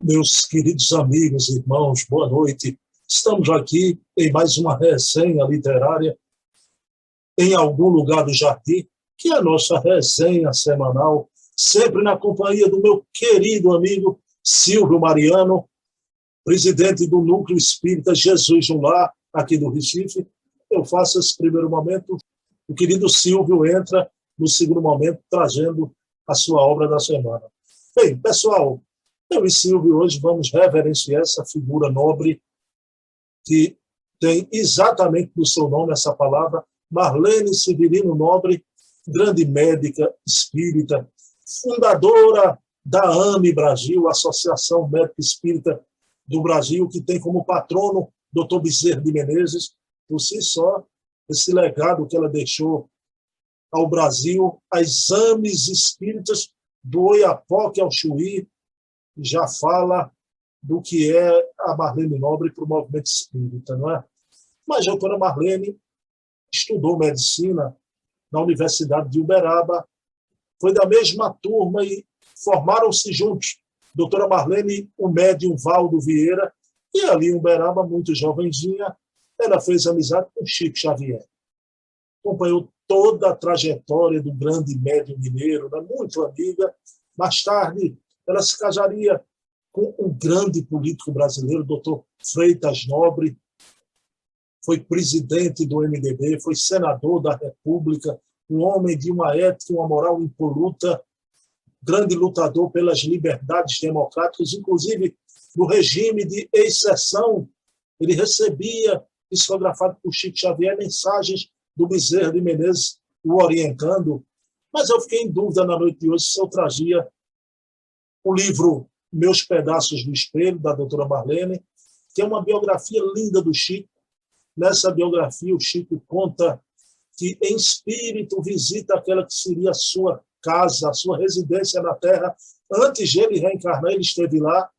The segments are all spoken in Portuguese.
Meus queridos amigos, irmãos, boa noite. Estamos aqui em mais uma resenha literária em algum lugar do jardim, que é a nossa resenha semanal, sempre na companhia do meu querido amigo Silvio Mariano, presidente do Núcleo Espírita Jesus no Lar, aqui do Recife. Eu faço esse primeiro momento, o querido Silvio entra no segundo momento, trazendo a sua obra da semana. Bem, pessoal, eu e Silvio hoje vamos reverenciar essa figura nobre que tem exatamente no seu nome essa palavra, Marlene Severino Nobre, grande médica espírita, fundadora da AME Brasil, Associação Médica Espírita do Brasil, que tem como patrono Dr. Bezerra de Menezes. Por si só, esse legado que ela deixou ao Brasil, as AMEs espíritas do Oiapoque ao Chuí, já fala do que é a Marlene Nobre para o movimento espírita, não é? Mas a doutora Marlene estudou medicina na Universidade de Uberaba, foi da mesma turma e formaram-se juntos. Doutora Marlene, o médium Valdo Vieira, e ali em Uberaba, muito jovenzinha, ela fez amizade com Chico Xavier. Acompanhou toda a trajetória do grande médium mineiro, né? Muito amiga. Mais tarde, ela se casaria com um grande político brasileiro, doutor Freitas Nobre, foi presidente do MDB, foi senador da República, um homem de uma ética e uma moral impoluta, grande lutador pelas liberdades democráticas, inclusive no regime de exceção, ele recebia, psicografado por Chico Xavier, mensagens do Bezerra de Menezes, o orientando. Mas eu fiquei em dúvida na noite de hoje se eu trazia o livro Meus Pedaços do Espelho, da doutora Marlene, que é uma biografia linda do Chico. Nessa biografia, o Chico conta que, em espírito, visita aquela que seria a sua casa, a sua residência na Terra. Antes de ele reencarnar, ele esteve lá.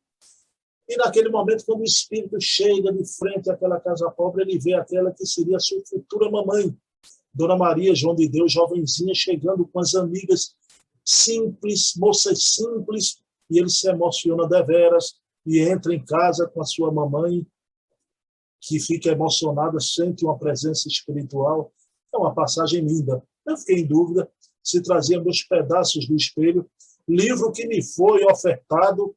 E, naquele momento, quando o espírito chega de frente àquela casa pobre, ele vê aquela que seria a sua futura mamãe, Dona Maria João de Deus, jovenzinha, chegando com as amigas simples, moças simples, e ele se emociona deveras e entra em casa com a sua mamãe, que fica emocionada, sente uma presença espiritual. É uma passagem linda. Eu fiquei em dúvida se trazia Meus Pedaços do Espelho, livro que me foi ofertado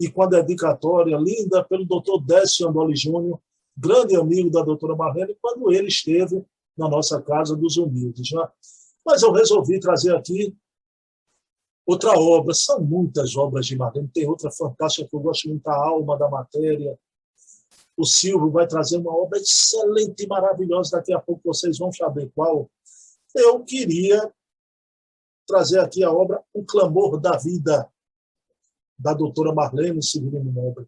e com a dedicatória linda pelo Dr. Décio Andoli Júnior, grande amigo da doutora Marlene, quando ele esteve na nossa Casa dos Humildes. Né? Mas eu resolvi trazer aqui outra obra. São muitas obras de Marlene. Tem outra fantástica que eu gosto muito, A Alma da Matéria. O Silvio vai trazer uma obra excelente e maravilhosa. Daqui a pouco vocês vão saber qual. Eu queria trazer aqui a obra O Clamor da Vida, da doutora Marlene Severino Nobre.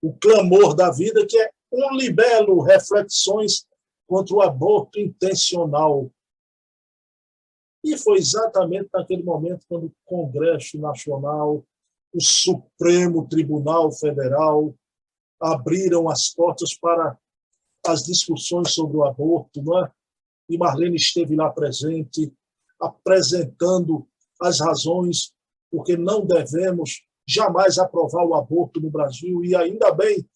O Clamor da Vida, que é um libelo, reflexões contra o aborto intencional. E foi exatamente naquele momento quando o Congresso Nacional, o Supremo Tribunal Federal, abriram as portas para as discussões sobre o aborto, não é? E Marlene esteve lá presente, apresentando as razões porque não devemos jamais aprovar o aborto no Brasil, e ainda bem,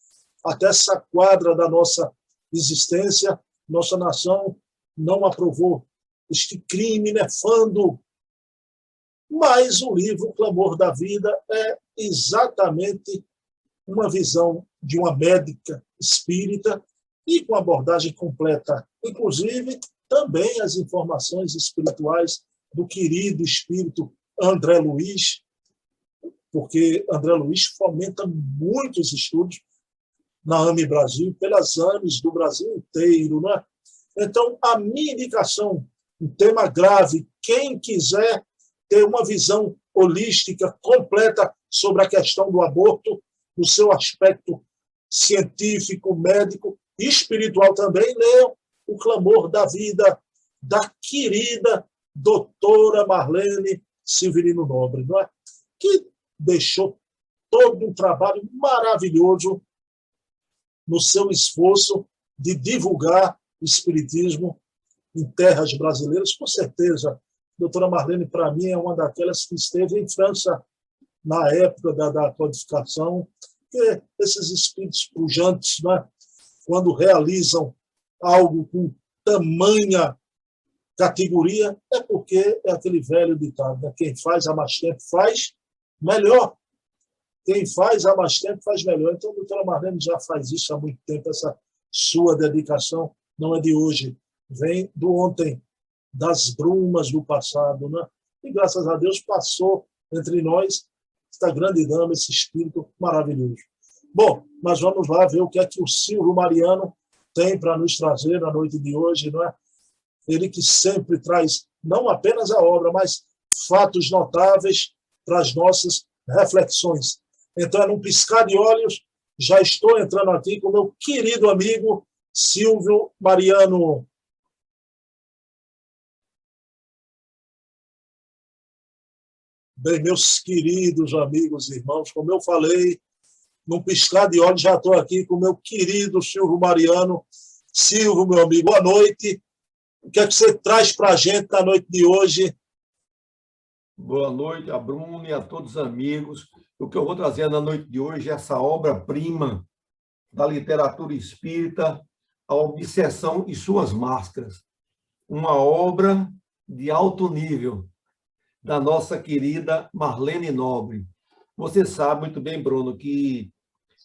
até essa quadra da nossa existência, nossa nação não aprovou este crime nefando. Mas o livro O Clamor da Vida é exatamente uma visão de uma médica espírita e com abordagem completa, inclusive também as informações espirituais do querido espírito André Luiz, porque André Luiz fomenta muitos estudos na AME Brasil, pelas AMEs do Brasil inteiro. Né? Então, a minha indicação, um tema grave, quem quiser ter uma visão holística, completa sobre a questão do aborto, no seu aspecto científico, médico e espiritual também, leiam O Clamor da Vida, da querida doutora Marlene Severino Nobre, não é? Que deixou todo um trabalho maravilhoso no seu esforço de divulgar o espiritismo em terras brasileiras. Com certeza, a doutora Marlene, para mim, é uma daquelas que esteve em França na época da codificação, Porque esses espíritos pujantes, né, quando realizam algo com tamanha categoria, é porque é aquele velho ditado, né? Quem faz há mais tempo faz melhor. Quem faz há mais tempo faz melhor. Então, a doutora Marlene já faz isso há muito tempo. Essa sua dedicação não é de hoje, vem do ontem, das brumas do passado, né? E graças a Deus passou entre nós esta grande dama, esse espírito maravilhoso. Bom, mas vamos lá ver o que é que o Silvio Mariano tem para nos trazer na noite de hoje, não é? Ele que sempre traz não apenas a obra, mas fatos notáveis para as nossas reflexões. Então, num piscar de olhos, já estou entrando aqui com meu querido amigo Silvio Mariano. Bem, meus queridos amigos e irmãos, como eu falei, num piscar de olhos, já estou aqui com meu querido Silvio Mariano. Silvio, meu amigo, boa noite. O que é que você traz para a gente na noite de hoje? Boa noite a Bruno e a todos os amigos. O que eu vou trazer na noite de hoje é essa obra-prima da literatura espírita, A Obsessão e Suas Máscaras. Uma obra de alto nível da nossa querida Marlene Nobre. Você sabe muito bem, Bruno, que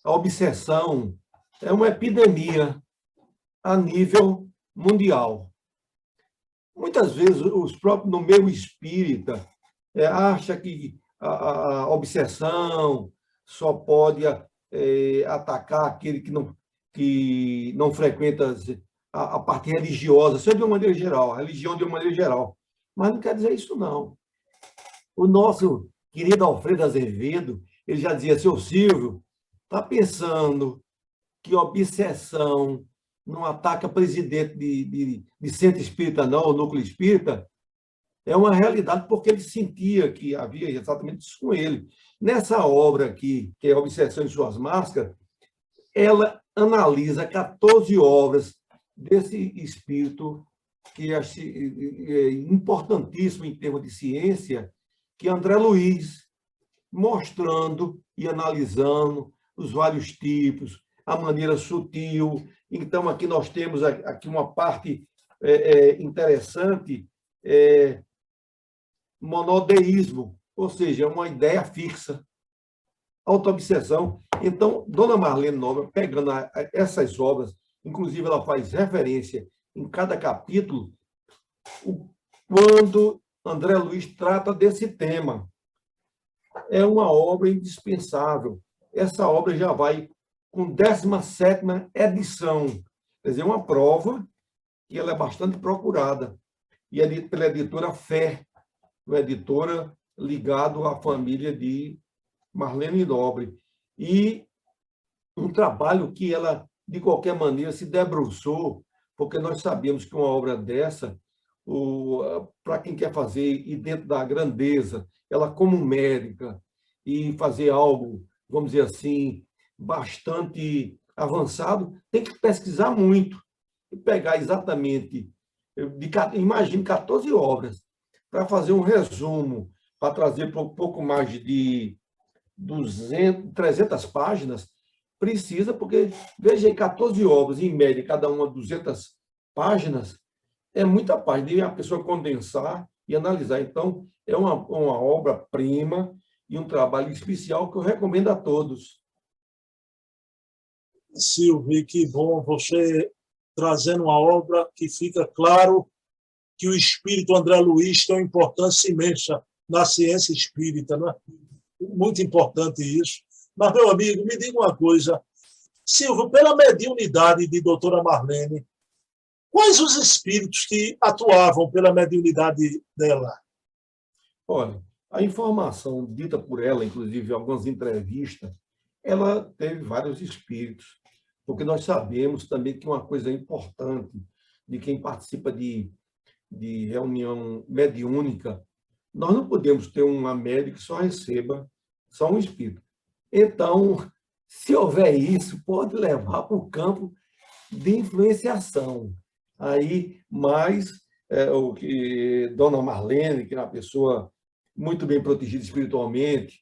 a obsessão é uma epidemia a nível mundial. Muitas vezes, os próprios, no meio espírita, acha que a obsessão só pode atacar aquele que não frequenta a parte religiosa, isso é de uma maneira geral, a religião de uma maneira geral. Mas não quer dizer isso, não. O nosso querido Alfredo Azevedo, ele já dizia, seu Silvio, está pensando que obsessão não ataca presidente de centro espírita, não, ou núcleo espírita? É uma realidade porque ele sentia que havia exatamente isso com ele. Nessa obra aqui, que é Obsessão em Suas Máscaras, ela analisa 14 obras desse espírito que é importantíssimo em termos de ciência, que é André Luiz, mostrando e analisando os vários tipos, a maneira sutil. Então, aqui nós temos aqui uma parte interessante, monodeísmo, ou seja, uma ideia fixa, autoobsessão. Então, Dona Marlene Nobre, pegando essas obras, inclusive ela faz referência em cada capítulo, quando André Luiz trata desse tema. É uma obra indispensável. Essa obra já vai com 17ª edição, quer dizer, uma prova que ela é bastante procurada, e é pela editora Fé, uma editora ligada à família de Marlene Nobre. E um trabalho que ela, de qualquer maneira, se debruçou, porque nós sabemos que uma obra dessa, para quem quer fazer, e dentro da grandeza, ela como médica, e fazer algo, vamos dizer assim, bastante avançado, tem que pesquisar muito, e pegar exatamente, imagine 14 obras, para fazer um resumo, para trazer para um pouco mais de 300 páginas, precisa, porque, veja aí, 14 obras, em média, cada uma 200 páginas, é muita página, e a pessoa condensar e analisar. Então, é uma obra-prima e um trabalho especial que eu recomendo a todos. Silvio, que bom você trazendo uma obra que fica claro que o espírito André Luiz tem uma importância imensa na ciência espírita, né? Muito importante isso. Mas, meu amigo, me diga uma coisa. Silvio, pela mediunidade de doutora Marlene, quais os espíritos que atuavam pela mediunidade dela? Olha, a informação dita por ela, inclusive em algumas entrevistas, ela teve vários espíritos, porque nós sabemos também que uma coisa importante de quem participa de reunião mediúnica, nós não podemos ter uma médica que só receba só um espírito. Então, se houver isso, pode levar para o campo de influenciação. Aí, mais o que Dona Marlene, que é uma pessoa muito bem protegida espiritualmente,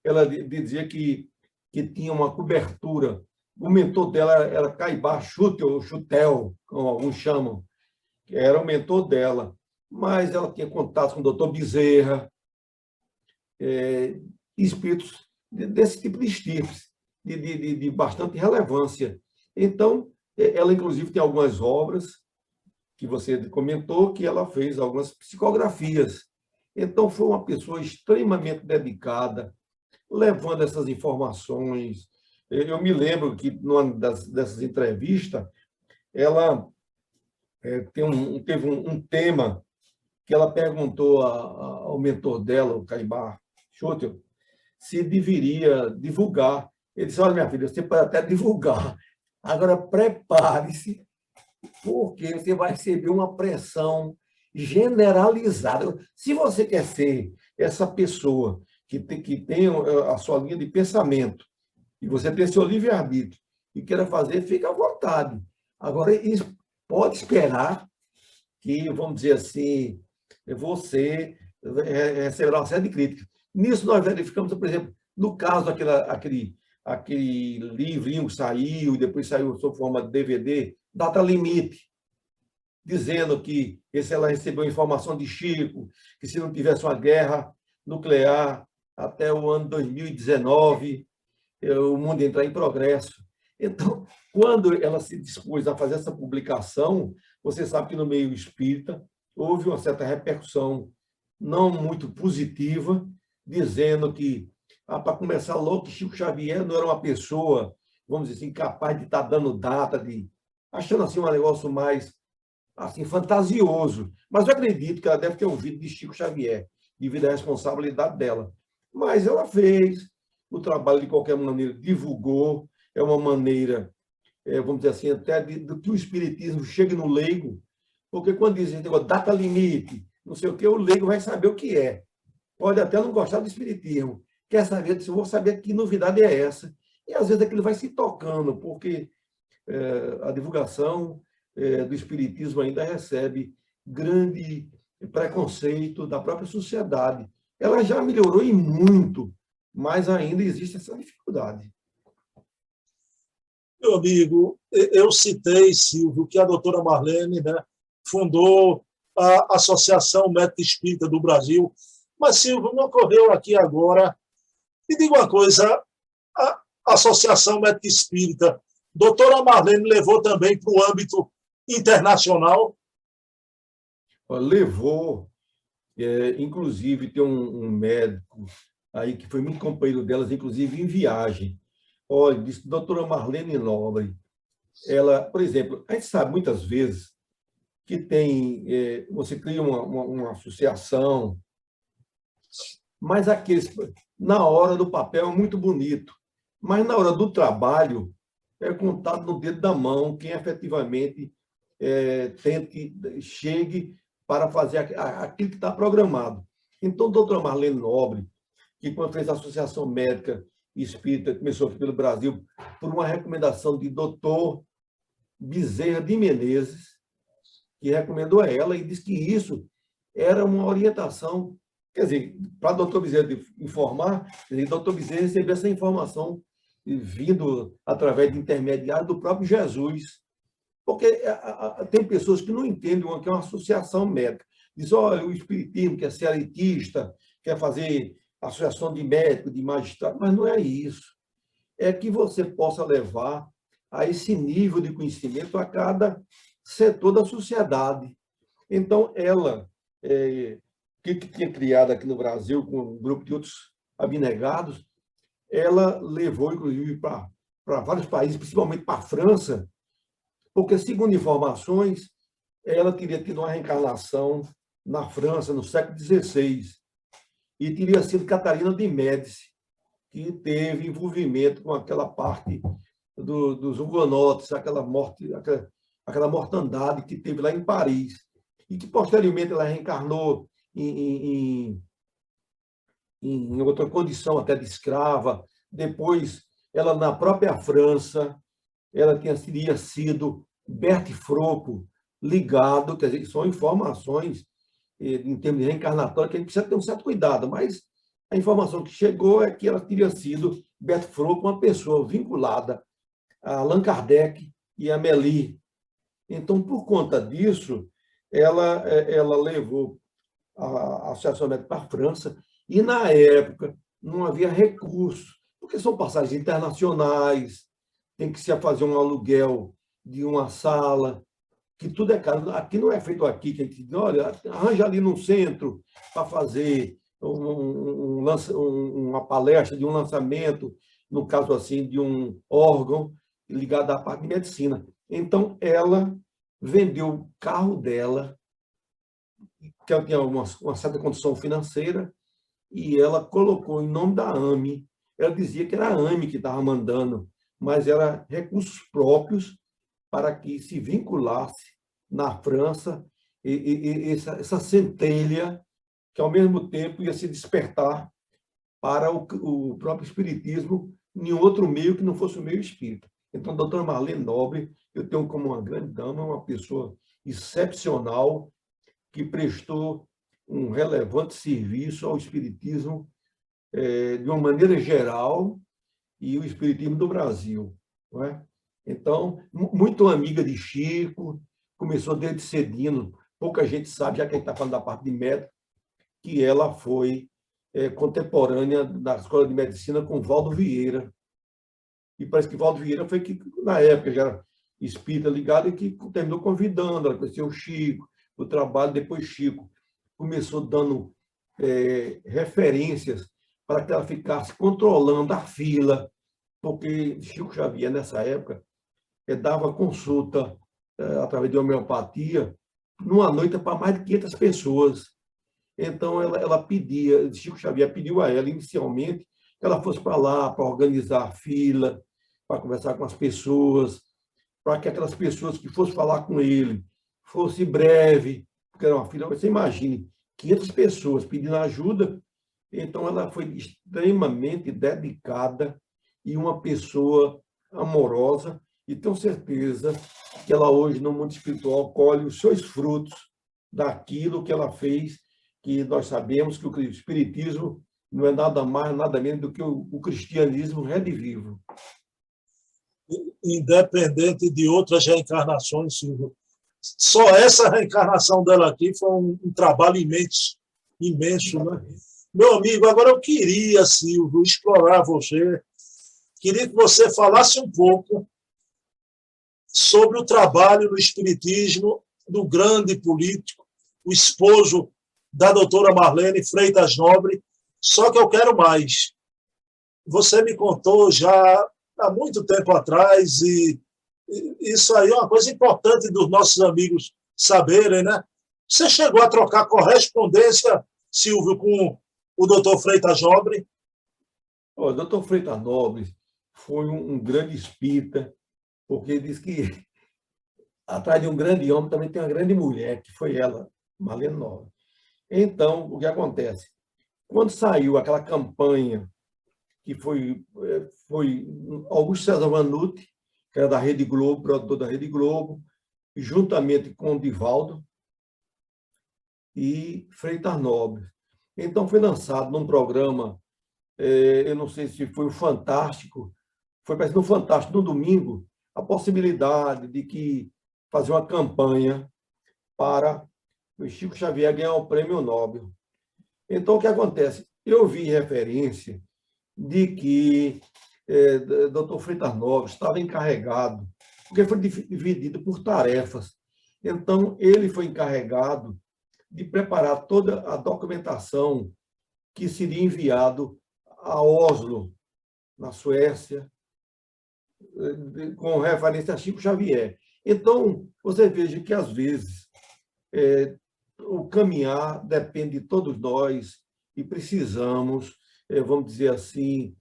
ela dizia que que tinha uma cobertura. O mentor dela era Caibá Chutel, ou Chutel, como alguns chamam, que era o mentor dela. Mas ela tinha contato com o doutor Bezerra, espíritos desse tipo de estirpes, de bastante relevância. Então, ela, inclusive, tem algumas obras que você comentou, que ela fez algumas psicografias. Então, foi uma pessoa extremamente dedicada, levando essas informações. Eu me lembro que, numa dessas entrevistas, ela teve um tema que ela perguntou ao mentor dela, o Caibá Schutel, se deveria divulgar. Ele disse, olha, minha filha, você pode até divulgar. Agora, prepare-se, porque você vai receber uma pressão generalizada. Se você quer ser essa pessoa que tem a sua linha de pensamento, e você tem seu livre-arbítrio, e queira fazer, fica à vontade. Agora, isso pode esperar que, vamos dizer assim, você receberá uma série de críticas. Nisso, nós verificamos, por exemplo, no caso aquele livrinho que saiu, e depois saiu sob forma de DVD, Data Limite, dizendo que ela recebeu informação de Chico, que se não tivesse uma guerra nuclear até o ano 2019, o mundo ia entrar em progresso. Então, quando ela se dispôs a fazer essa publicação, você sabe que no meio espírita houve uma certa repercussão não muito positiva, dizendo que, para começar logo, que Chico Xavier não era uma pessoa, vamos dizer assim, capaz de estar dando data, achando assim um negócio mais assim, fantasioso. Mas eu acredito que ela deve ter ouvido de Chico Xavier, devido à responsabilidade dela. Mas ela fez o trabalho de qualquer maneira, divulgou, é uma maneira, vamos dizer assim, até do que o espiritismo chegue no leigo, porque quando dizem data limite, não sei o que, o leigo vai saber o que é. Pode até não gostar do espiritismo, quer saber, se eu vou saber que novidade é essa. E às vezes aquilo vai se tocando, porque a divulgação do espiritismo ainda recebe grande preconceito da própria sociedade. Ela já melhorou em muito, mas ainda existe essa dificuldade. Meu amigo, eu citei, Silvio, que a doutora Marlene, né, fundou a Associação Médica Espírita do Brasil, mas, Silvio, me ocorreu aqui agora, e diga uma coisa, a Associação Médica Espírita, doutora Marlene levou também para o âmbito internacional? Levou, inclusive tem um médico aí que foi muito companheiro delas, inclusive em viagem. Olha, disse, doutora Marlene Nobre, ela, por exemplo, a gente sabe muitas vezes que você cria uma associação, mas na hora do papel é muito bonito, mas na hora do trabalho é contado no dedo da mão quem efetivamente chegue para fazer aquilo que está programado. Então, doutora Marlene Nobre, que quando fez a Associação Médica Espírita, começou aqui pelo Brasil, por uma recomendação de doutor Bezerra de Menezes, que recomendou a ela e disse que isso era uma orientação, quer dizer, para o doutor Bezerra informar, o doutor Bezerra recebeu essa informação vindo através de intermediário do próprio Jesus, porque tem pessoas que não entendem o que é uma associação médica. Diz, olha, o espiritismo quer ser elitista, quer fazer associação de médico, de magistrado, mas não é isso. É que você possa levar a esse nível de conhecimento a cada setor da sociedade. Então, ela, que tinha criado aqui no Brasil, com um grupo de outros abnegados, ela levou, inclusive, para vários países, principalmente para a França, porque, segundo informações, ela teria tido uma reencarnação na França, no século XVI, e teria sido Catarina de Médici, que teve envolvimento com aquela parte dos hugonotes, aquela mortandade que teve lá em Paris, e que, posteriormente, ela reencarnou em outra condição, até de escrava. Depois, ela, na própria França, ela teria sido Berti Frocco ligado, quer dizer, são informações em termos de reencarnatório que a gente precisa ter um certo cuidado, mas A informação que chegou é que ela teria sido, Beto Froco, uma pessoa vinculada a Allan Kardec e a Mélie. Então, por conta disso, ela levou a Associação Médica para a França, e, na época, não havia recurso, porque são passagens internacionais, tem que se fazer um aluguel de uma sala, que tudo é caro. Aqui não é feito aqui, que a gente diz, olha, arranja ali no centro para fazer uma palestra de um lançamento, no caso assim, de um órgão ligado à parte de medicina. Então, ela vendeu o carro dela, que ela tinha uma certa condição financeira, e ela colocou em nome da AME. Ela dizia que era a AME que estava mandando, mas era recursos próprios para que se vinculasse na França essa centelha que, ao mesmo tempo, ia se despertar para o próprio espiritismo em outro meio que não fosse o meio espírita. Então, a doutora Marlene Nobre, eu tenho como uma grande dama, uma pessoa excepcional, que prestou um relevante serviço ao espiritismo de uma maneira geral e o espiritismo do Brasil. Não é? Então, muito amiga de Chico, começou desde cedinho, pouca gente sabe, já que a gente está falando da parte de médico, que ela foi contemporânea da Escola de Medicina com Valdo Vieira. E parece que Valdo Vieira foi que, na época, já era espírita ligado e que terminou convidando, ela conheceu o Chico, o trabalho. Depois Chico começou dando referências para que ela ficasse controlando a fila, porque Chico Xavier, nessa época, dava consulta através de homeopatia numa noite para mais de 500 pessoas. Então, ela pedia, Chico Xavier pediu a ela, inicialmente, que ela fosse para lá, para organizar a fila, para conversar com as pessoas, para que aquelas pessoas que fossem falar com ele fosse breve, porque era uma fila, você imagine, 500 pessoas pedindo ajuda. Então, ela foi extremamente dedicada e uma pessoa amorosa, e tenho certeza que ela hoje, no mundo espiritual, colhe os seus frutos daquilo que ela fez, que nós sabemos que o espiritismo não é nada mais, nada menos do que o cristianismo redivivo. Independente de outras reencarnações, Silvio. Só essa reencarnação dela aqui foi um trabalho imenso, imenso, né? Meu amigo, agora eu queria, Silvio, explorar você, queria que você falasse um pouco sobre o trabalho no espiritismo do grande político, o esposo da doutora Marlene Freitas Nobre. Só que eu quero mais. Você me contou já há muito tempo atrás, e isso aí é uma coisa importante dos nossos amigos saberem, né? Você chegou a trocar correspondência, Silvio, com o doutor Freitas Nobre? O doutor Freitas Nobre foi um grande espírita, porque diz que atrás de um grande homem também tem uma grande mulher, que foi ela, Marlene Nobre. Então, o que acontece? Quando saiu aquela campanha que foi Augusto César Vanucci, que era da Rede Globo, produtor da Rede Globo, juntamente com o Divaldo e Freitas Nobre. Então, foi lançado num programa, eu não sei se foi o Fantástico, foi parece no Fantástico, no domingo, a possibilidade de que fazer uma campanha para o Chico Xavier ganhar o Prêmio Nobel. Então, o que acontece? Eu vi referência de que Dr. Freitas Nobre estava encarregado, porque foi dividido por tarefas. Então, ele foi encarregado de preparar toda a documentação que seria enviado a Oslo, na Suécia, com referência a Chico Xavier. Então, você veja que, às vezes, o caminhar depende de todos nós e precisamos, vamos dizer assim,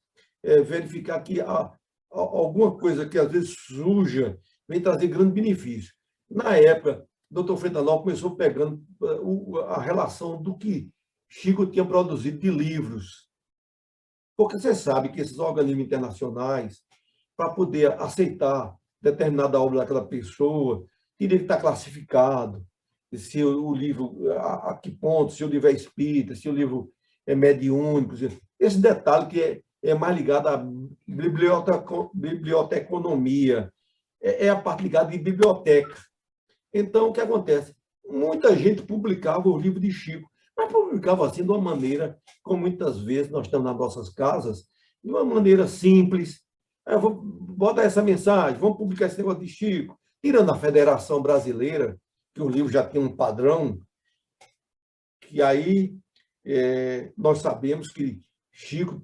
verificar que alguma coisa que às vezes surja vem trazer grande benefício. Na época, o Dr. Freitas Nobre começou pegando a relação do que Chico tinha produzido de livros. Porque você sabe que esses organismos internacionais, para poder aceitar determinada obra daquela pessoa, teria que estar classificado, se o livro, a que ponto, se o livro é espírita, se o livro é mediúnico. esse detalhe que é mais ligado à biblioteconomia, é a parte ligada de biblioteca. Então, o que acontece? Muita gente publicava o livro de Chico, mas publicava assim de uma maneira, como muitas vezes nós estamos nas nossas casas, de uma maneira simples. Eu vou botar essa mensagem, vamos publicar esse negócio de Chico, tirando a Federação Brasileira, que o livro já tinha um padrão, que aí nós sabemos que Chico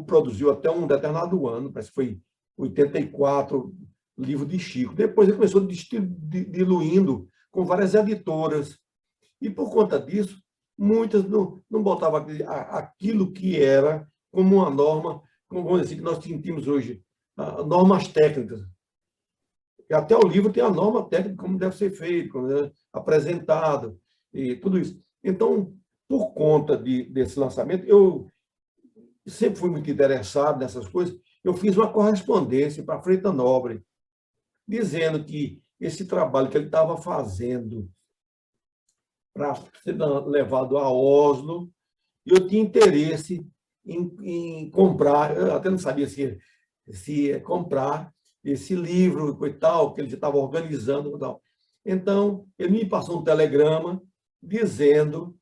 produziu até um determinado ano, parece que foi 84, livro de Chico. Depois ele começou diluindo com várias editoras. E por conta disso, muitas não botavam aquilo que era como uma norma, como vamos dizer, que nós sentimos hoje, normas técnicas. E até o livro tem a norma técnica, como deve ser feito, como é apresentado, e tudo isso. Então, por conta desse lançamento, eu sempre fui muito interessado nessas coisas, eu fiz uma correspondência para Freitas Nobre, dizendo que esse trabalho que ele estava fazendo para ser levado a Oslo, eu tinha interesse em comprar, eu até não sabia se comprar esse livro e tal, que ele já estava organizando e tal. Então, ele me passou um telegrama dizendo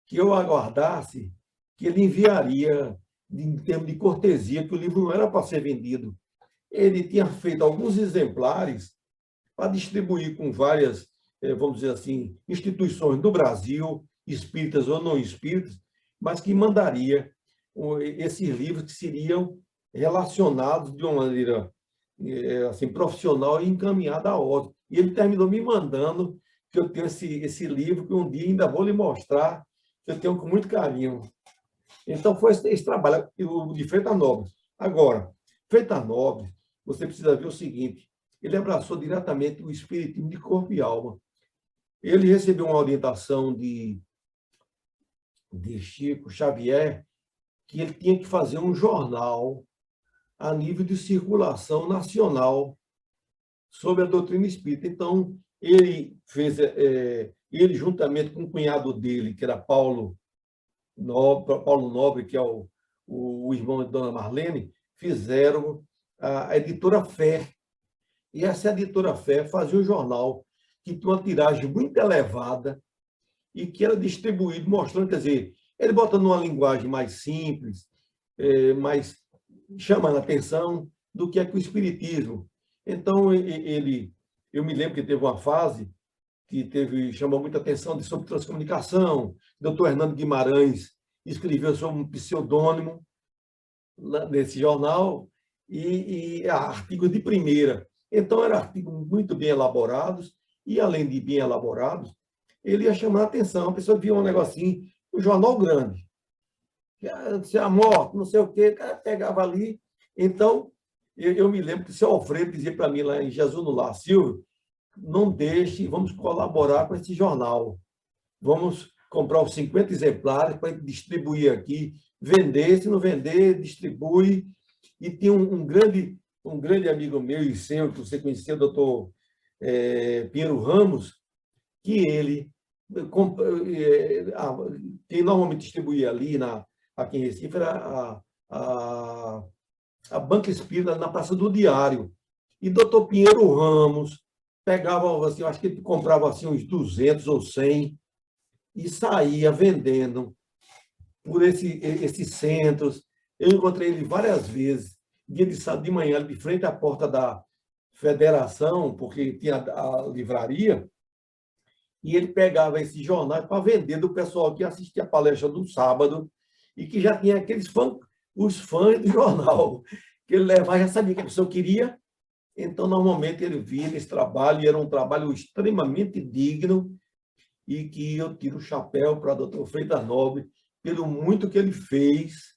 que eu aguardasse que ele enviaria, em termos de cortesia, que o livro não era para ser vendido. Ele tinha feito alguns exemplares para distribuir com várias, vamos dizer assim, instituições do Brasil, espíritas ou não espíritas, mas que mandaria esses livros que seriam relacionados de uma maneira assim, profissional e encaminhada à ordem. E ele terminou me mandando que eu tenho esse livro, que um dia ainda vou lhe mostrar, que eu tenho com muito carinho. Então, foi esse trabalho de Freitas Nobre. Agora, Freitas Nobre, você precisa ver o seguinte, ele abraçou diretamente o espiritismo de corpo e alma. Ele recebeu uma orientação de Chico Xavier, que ele tinha que fazer um jornal a nível de circulação nacional sobre a doutrina espírita. Então, ele fez, ele juntamente com o cunhado dele, que era Paulo Nobre, que é o irmão de Dona Marlene, fizeram a editora Fé. E essa editora Fé fazia um jornal que tinha uma tiragem muito elevada e que era distribuído, mostrando, quer dizer, ele bota numa linguagem mais simples, mais chamando a atenção do que é que o espiritismo. Então, eu me lembro que teve uma fase que chamou muita atenção sobre transcomunicação. Dr. Hernando Guimarães escreveu sobre um pseudônimo nesse jornal e artigos de primeira. Então, eram artigos muito bem elaborados e, além de bem elaborados, ele ia chamar a atenção. A pessoa via um negocinho, um jornal grande, se a morte, não sei o quê, o cara pegava ali. Então, eu me lembro que o seu Alfredo dizia para mim lá em Jesus no Lar, Silvio, não deixe, vamos colaborar com esse jornal. Vamos comprar os 50 exemplares para distribuir aqui, vender, se não vender, distribui. E tem um grande amigo meu e seu, que você conheceu, o doutor Pinheiro Ramos, que ele, quem normalmente distribuía ali aqui em Recife, era a Banca Espírita na Praça do Diário. E doutor Pinheiro Ramos pegava, assim, eu acho que ele comprava assim, uns 200 ou 100 e saía vendendo por esses centros. Eu encontrei ele várias vezes, dia de sábado de manhã, de frente à porta da Federação, porque tinha a livraria, e ele pegava esses jornais para vender do pessoal que assistia a palestra do sábado e que já tinha os fãs do jornal, que ele levava, já sabia que a pessoa queria. Então, normalmente, ele via esse trabalho, e era um trabalho extremamente digno, e que eu tiro o chapéu para o doutor Freitas Nobre, pelo muito que ele fez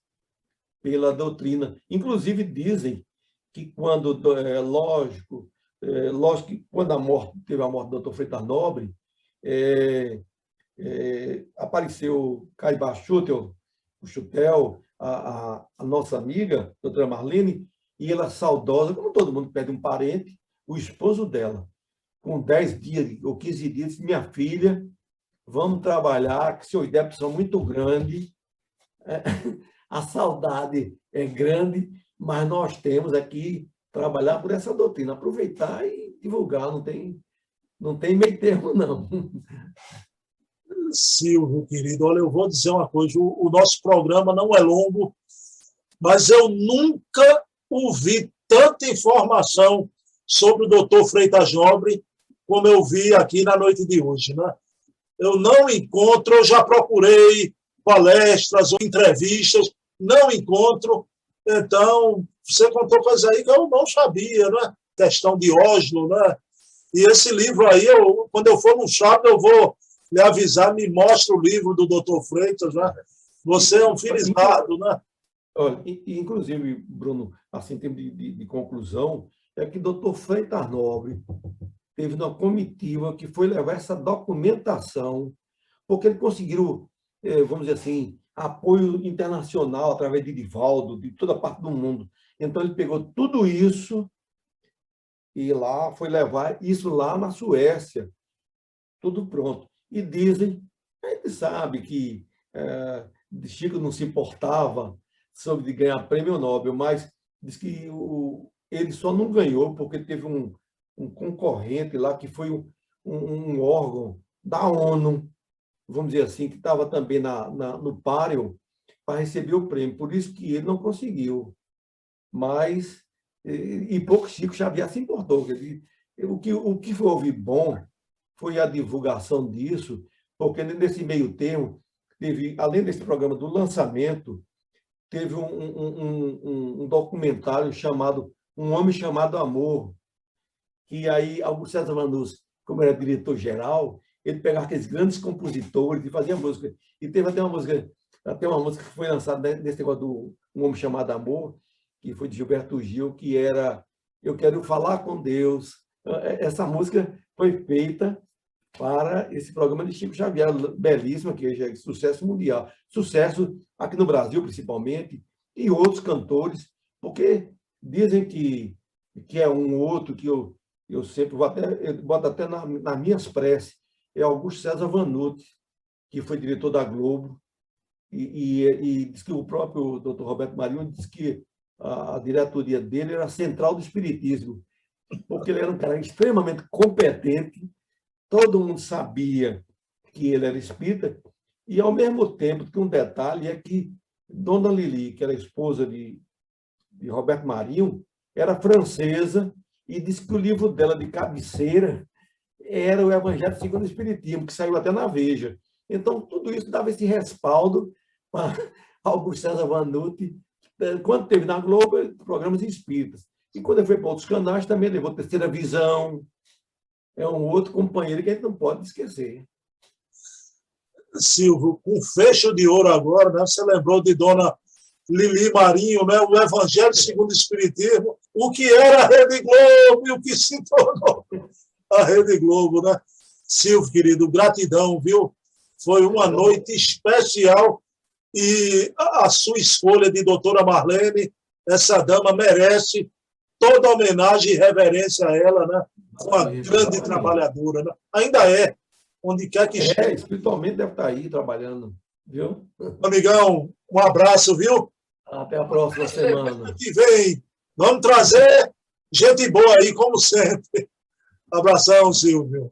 pela doutrina. Inclusive, dizem que quando, lógico que quando teve a morte do doutor Freitas Nobre, apareceu Caiba Chutel, o Chutel, a nossa amiga, doutora Marlene, e ela saudosa, como todo mundo perde um parente, o esposo dela, com 10 dias ou 15 dias, disse, minha filha, vamos trabalhar, que seus débitos são muito grandes. a saudade é grande, mas nós temos aqui trabalhar por essa doutrina, aproveitar e divulgar, não tem meio termo, não. Silvio, querido, olha, eu vou dizer uma coisa, o nosso programa não é longo, mas eu nunca ouvi tanta informação sobre o doutor Freitas Nobre como eu vi aqui na noite de hoje, né? Eu não encontro, eu já procurei palestras ou entrevistas, não encontro. Então, você contou coisa aí que eu não sabia, né? Questão de Oslo, né? E esse livro aí, quando eu for no sábado, eu vou lhe avisar, me mostra o livro do doutor Freitas, né? Você é um felizardo, né? Olha, inclusive, Bruno, assim, em termos de conclusão, é que doutor Freitas Nobre teve uma comitiva que foi levar essa documentação, porque ele conseguiu, vamos dizer assim, apoio internacional através de Divaldo, de toda parte do mundo. Então, ele pegou tudo isso e lá foi levar isso lá na Suécia, tudo pronto. E dizem, a gente sabe que Chico não se importava sobre de ganhar prêmio Nobel, mas diz que ele só não ganhou porque teve um concorrente lá que foi um órgão da ONU, vamos dizer assim, que estava também no páreo para receber o prêmio. Por isso que ele não conseguiu. Mas, e pouco Chico Xavier se importou. O que houve bom foi a divulgação disso, porque nesse meio termo, teve, além desse programa do lançamento, teve um documentário chamado Um Homem Chamado Amor, que aí Augusto César Vanucci, como era diretor-geral, ele pegava aqueles grandes compositores e fazia música. E teve até uma música que foi lançada nesse negócio do Um Homem Chamado Amor, que foi de Gilberto Gil, que era Eu Quero Falar com Deus. Essa música foi feita para esse programa de Chico Xavier, belíssima, que é sucesso mundial. Sucesso aqui no Brasil, principalmente, e outros cantores, porque dizem que é um outro que eu sempre boto até nas minhas preces, é Augusto César Vanucci, que foi diretor da Globo, e diz que o próprio Dr. Roberto Marinho disse que a diretoria dele era a central do espiritismo, porque ele era um cara extremamente competente, todo mundo sabia que ele era espírita, e, ao mesmo tempo, que um detalhe é que Dona Lili, que era esposa de Roberto Marinho, era francesa, e disse que o livro dela de cabeceira era o Evangelho segundo o Espiritismo, que saiu até na Veja. Então, tudo isso dava esse respaldo para Augusto César Vanucci, quando teve na Globo, programas espíritas. E quando ele foi para outros canais, também levou Terceira Visão. É um outro companheiro que a gente não pode esquecer. Silvio, com fecho de ouro agora, né? Você lembrou de Dona Lili Marinho, né? O Evangelho segundo o Espiritismo, o que era a Rede Globo e o que se tornou a Rede Globo, né? Silvio, querido, gratidão, viu? Foi uma noite especial e a sua escolha de doutora Marlene, essa dama merece toda homenagem e reverência a ela, né? Uma grande trabalhadora, né? Ainda é, onde quer que esteja. Espiritualmente deve estar aí trabalhando, viu? Amigão, um abraço, viu? Até a próxima semana. Que vem, vamos trazer gente boa aí, como sempre. Abração, Silvio.